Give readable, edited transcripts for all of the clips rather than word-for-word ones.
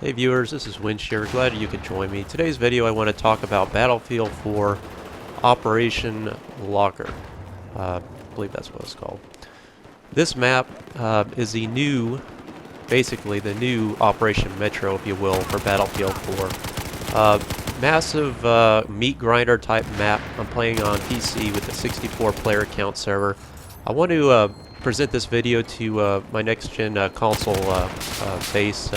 Hey viewers, this is Winshare. Glad you could join me. Today's video I want to talk about Battlefield 4 Operation Locker. I believe that's what it's called. This map is the new, basically the new Operation Metro, if you will, for Battlefield 4. Massive meat grinder type map. I'm playing on PC with a 64 player count server. I want to present this video to my next gen console base.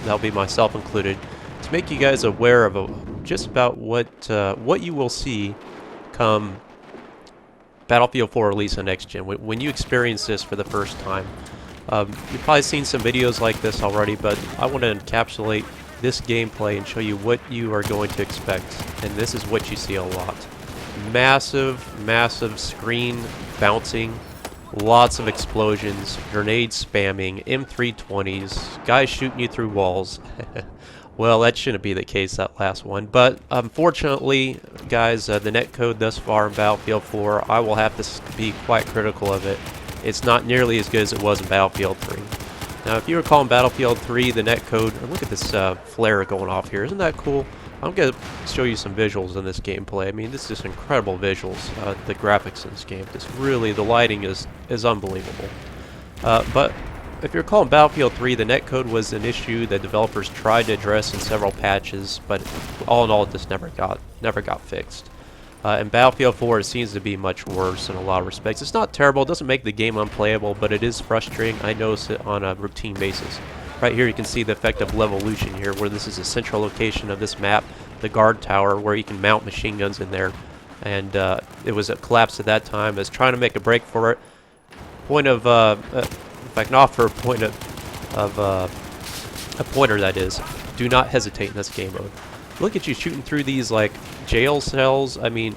That'll be myself included, to make you guys aware of just about what you will see come Battlefield 4 release on next gen. When you experience this for the first time, you've probably seen some videos like this already, but I want to encapsulate this gameplay and show you what you are going to expect. And this is what you see a lot: massive screen bouncing. Lots of explosions, grenade spamming, M320s, guys shooting you through walls. Well, that shouldn't be the case, that last one. But unfortunately, guys, the netcode thus far in Battlefield 4, I will have to be quite critical of it. It's not nearly as good as it was in Battlefield 3. Now, if you recall in Battlefield 3, the netcode, look at this flare going off here. Isn't that cool? I'm going to show you some visuals in this gameplay. I mean, this is just incredible visuals. The graphics in this game, just really, the lighting is unbelievable. But if you recall in Battlefield 3, the netcode was an issue that developers tried to address in several patches, but all in all, it just never got fixed. In Battlefield 4, it seems to be much worse in a lot of respects. It's not terrible, it doesn't make the game unplayable, but it is frustrating. I notice it on a routine basis. Right here you can see the effect of Levolution here, where this is a central location of this map, the guard tower, where you can mount machine guns in there. And it was a collapse at that time. I was trying to make a break for it. Point of, in fact, not for a point of a pointer, that is. Do not hesitate in this game mode. Look at you shooting through these like jail cells. I mean,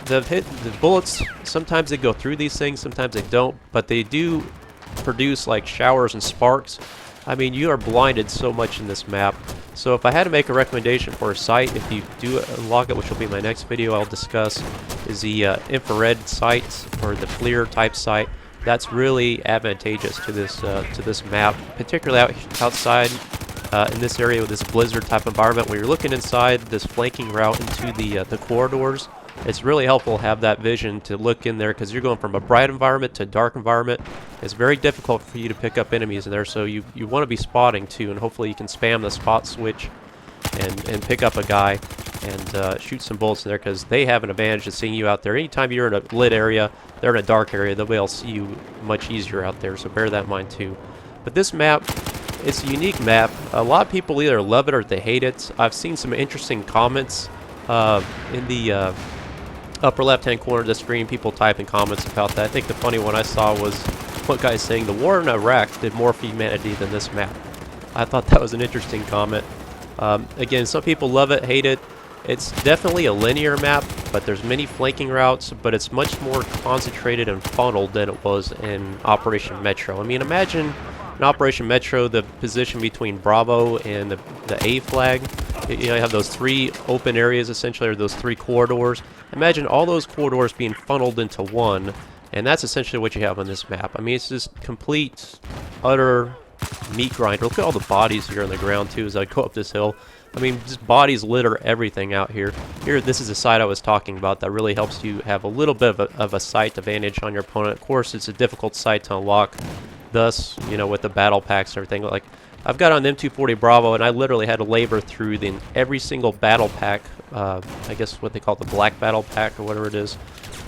the bullets, sometimes they go through these things, sometimes they don't, but they do produce like showers and sparks. I mean, you are blinded so much in this map. So if I had to make a recommendation for a sight, if you do unlock it, which will be my next video I'll discuss, is the infrared sight, or the FLIR type sight. That's really advantageous to this map, particularly outside in this area with this blizzard type environment. When you're looking inside this flanking route into the corridors, it's really helpful to have that vision to look in there, because you're going from a bright environment to a dark environment. It's very difficult for you to pick up enemies in there, so you want to be spotting too, and hopefully you can spam the spot switch and pick up a guy and shoot some bullets in there, because they have an advantage of seeing you out there. Anytime you're in a lit area, they're in a dark area, they'll be able to see you much easier out there, so bear that in mind too. But this map, it's a unique map. A lot of people either love it or they hate it. I've seen some interesting comments in the upper left-hand corner of the screen, people typing comments about that. I think the funny one I saw was one guy saying the war in Iraq did more for humanity than this map. I thought that was an interesting comment. Again, some people love it, hate it. It's definitely a linear map, but there's many flanking routes, but it's much more concentrated and funneled than it was in Operation Metro. I mean, imagine in Operation Metro, the position between Bravo and the A flag. You have those three open areas, essentially, or those three corridors. Imagine all those corridors being funneled into one, and that's essentially what you have on this map. I mean, it's just complete, utter meat grinder. Look at all the bodies here on the ground, too, as I go up this hill. I mean, just bodies litter everything out here. Here, this is the site I was talking about that really helps you have a little bit of a sight advantage on your opponent. Of course, it's a difficult site to unlock. Thus, you know, with the battle packs and everything, like, I've got on the M240 Bravo, and I literally had to labor through every single battle pack, I guess what they call the black battle pack or whatever it is.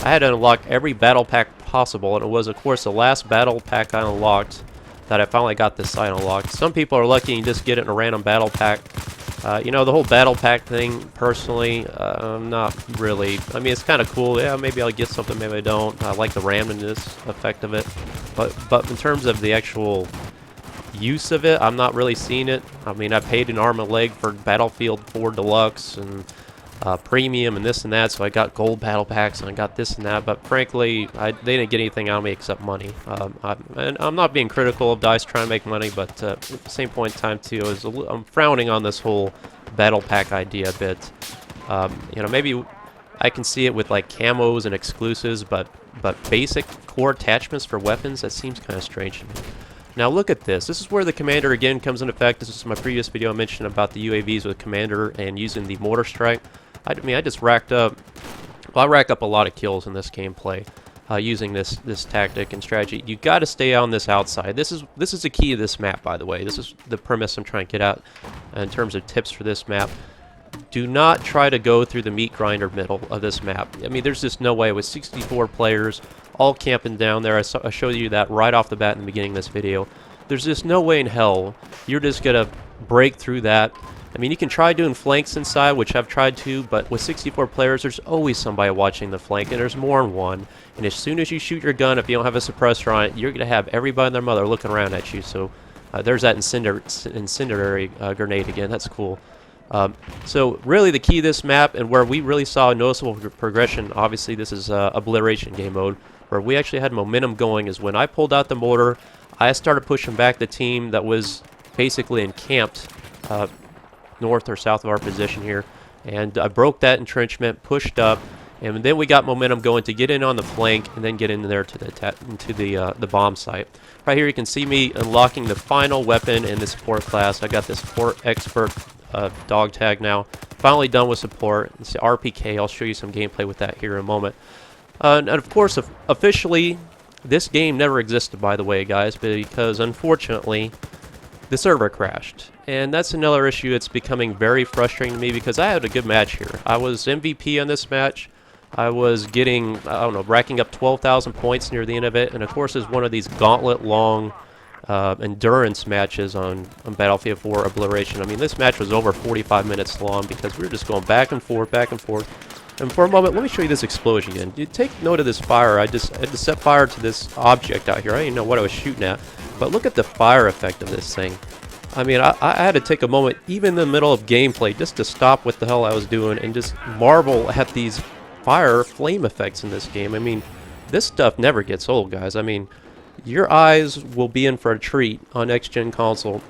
I had to unlock every battle pack possible, and it was, of course, the last battle pack I unlocked that I finally got this site unlocked. Some people are lucky and just get it in a random battle pack. You know, the whole battle pack thing, personally, not really. I mean, it's kind of cool. Yeah, maybe I'll get something, maybe I don't. I like the randomness effect of it. But in terms of the actual use of it, I'm not really seeing it. I mean, I paid an arm and a leg for Battlefield 4 Deluxe and Premium and this and that, so I got gold battle packs and I got this and that, but frankly, they didn't get anything out of me except money. And I'm not being critical of DICE trying to make money, but at the same point in time, too, I'm frowning on this whole battle pack idea a bit. You know, maybe I can see it with like camos and exclusives, but basic core attachments for weapons, that seems kind of strange to me. Now look at this. This is where the commander again comes into effect. This is my previous video I mentioned about the UAVs with commander and using the mortar strike. I mean, I just racked up, well, I rack up a lot of kills in this gameplay using this tactic and strategy. You got to stay on this outside. This is the key to this map, by the way. This is the premise I'm trying to get out in terms of tips for this map. Do not try to go through the meat grinder middle of this map. I mean, there's just no way. With 64 players all camping down there, I showed you that right off the bat in the beginning of this video. There's just no way in hell you're just going to break through that. I mean, you can try doing flanks inside, which I've tried to, but with 64 players, there's always somebody watching the flank, and there's more than one. And as soon as you shoot your gun, if you don't have a suppressor on it, you're going to have everybody and their mother looking around at you. So there's that incendiary grenade again. That's cool. So really the key to this map, and where we really saw a noticeable progression, obviously this is Obliteration game mode, where we actually had momentum going, is when I pulled out the mortar, I started pushing back the team that was basically encamped north or south of our position here, and I broke that entrenchment, pushed up, and then we got momentum going to get in on the flank and then get in there to the bomb site. Right here you can see me unlocking the final weapon in the support class. I got this support expert dog tag now. Finally done with support. It's the RPK. I'll show you some gameplay with that here in a moment. And of course, officially, this game never existed, by the way, guys, because unfortunately, the server crashed. And that's another issue. It's becoming very frustrating to me because I had a good match here. I was MVP on this match. I was getting, I don't know, racking up 12,000 points near the end of it. And of course, it's one of these gauntlet-long endurance matches on Battlefield 4 Obliteration. I mean, this match was over 45 minutes long because we were just going back and forth, back and forth. And for a moment, let me show you this explosion again. You take note of this fire. I had to set fire to this object out here. I didn't know what I was shooting at. But look at the fire effect of this thing. I mean, I had to take a moment, even in the middle of gameplay, just to stop what the hell I was doing and just marvel at these fire flame effects in this game. I mean, this stuff never gets old, guys. I mean, your eyes will be in for a treat on next-gen console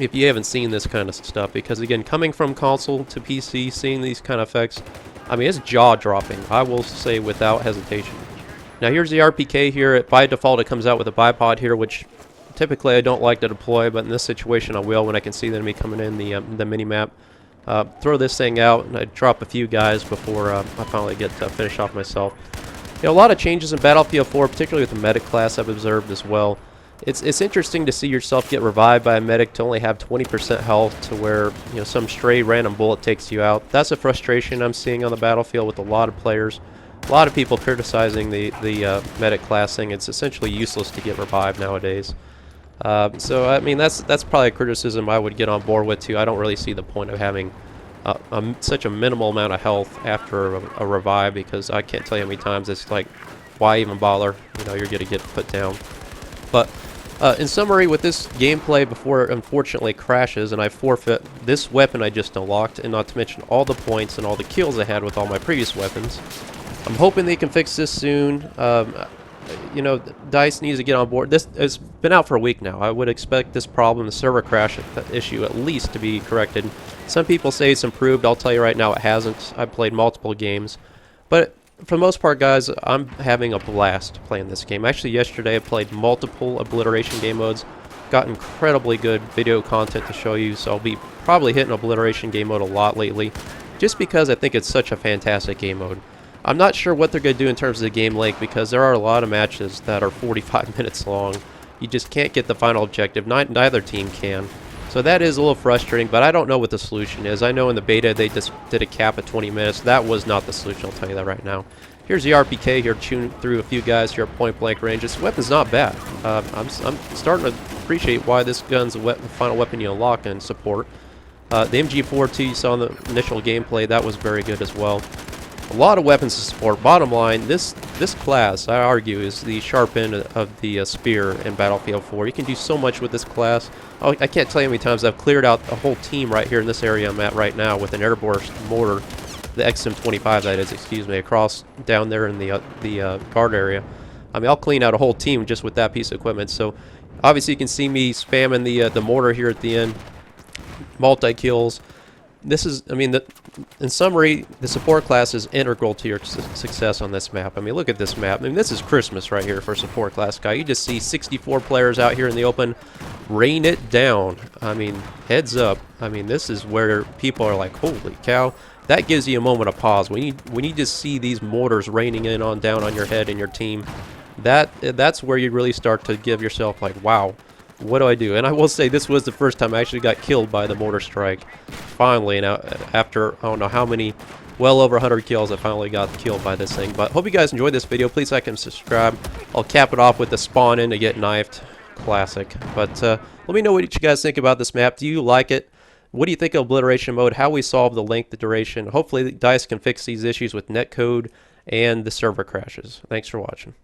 if you haven't seen this kind of stuff. Because, again, coming from console to PC, seeing these kind of effects, I mean, it's jaw-dropping, I will say without hesitation. Now, here's the RPK here. By default, it comes out with a bipod here, which typically I don't like to deploy, but in this situation I will when I can see the enemy coming in the mini-map. Throw this thing out, and I drop a few guys before I finally get to finish off myself. You know, a lot of changes in Battlefield 4, particularly with the medic class I've observed as well. It's interesting to see yourself get revived by a medic to only have 20% health, to where, you know, some stray random bullet takes you out. That's a frustration I'm seeing on the battlefield with a lot of players. A lot of people criticizing the medic class thing. It's essentially useless to get revived nowadays. So I mean, that's probably a criticism I would get on board with too. I don't really see the point of having such a minimal amount of health after a revive, because I can't tell you how many times it's like, why even bother? You know, you're gonna get put down. But in summary, with this gameplay, before it unfortunately crashes and I forfeit this weapon I just unlocked, and not to mention all the points and all the kills I had with all my previous weapons, I'm hoping they can fix this soon. You know, DICE needs to get on board. This has been out for a week now. I would expect this problem, the server crash issue, at least to be corrected. Some people say it's improved. I'll tell you right now, it hasn't. I've played multiple games. But for the most part, guys, I'm having a blast playing this game. Actually, yesterday I played multiple Obliteration game modes. Got incredibly good video content to show you, so I'll be probably hitting Obliteration game mode a lot lately, just because I think it's such a fantastic game mode. I'm not sure what they're going to do in terms of the game length, because there are a lot of matches that are 45 minutes long. You just can't get the final objective. Neither team can. So that is a little frustrating, but I don't know what the solution is. I know in the beta they just did a cap at 20 minutes. That was not the solution, I'll tell you that right now. Here's the RPK here, chewing through a few guys here at point blank range. This weapon's not bad. I'm starting to appreciate why this gun's the final weapon you unlock and support. The MG4 you saw in the initial gameplay, that was very good as well. A lot of weapons to support. Bottom line, this class, I argue, is the sharp end of the spear in Battlefield 4. You can do so much with this class. Oh, I can't tell you how many times I've cleared out a whole team right here in this area I'm at right now with an airborne mortar, the XM25 that is, excuse me, across down there in the guard area. I mean, I'll clean out a whole team just with that piece of equipment. So obviously you can see me spamming the mortar here at the end. Multi-kills. this is, I mean, in summary, the support class is integral to your success on this map. I mean, look at this map. I mean, this is Christmas right here for support class guy. You just see 64 players out here in the open. Rain it down. I mean, heads up. I mean, this is where people are like, holy cow. That gives you a moment of pause. When you just see these mortars raining in on down on your head and your team, that's where you really start to give yourself like, wow, what do I do? And I will say this was the first time I actually got killed by the mortar strike. Finally, now after I don't know how many, well over 100 kills, I finally got killed by this thing. But hope you guys enjoyed this video. Please like and subscribe. I'll cap it off with the spawn in to get knifed. Classic. But let me know what you guys think about this map. Do you like it? What do you think of Obliteration mode? How we solve the length, the duration? Hopefully DICE can fix these issues with netcode and the server crashes. Thanks for watching.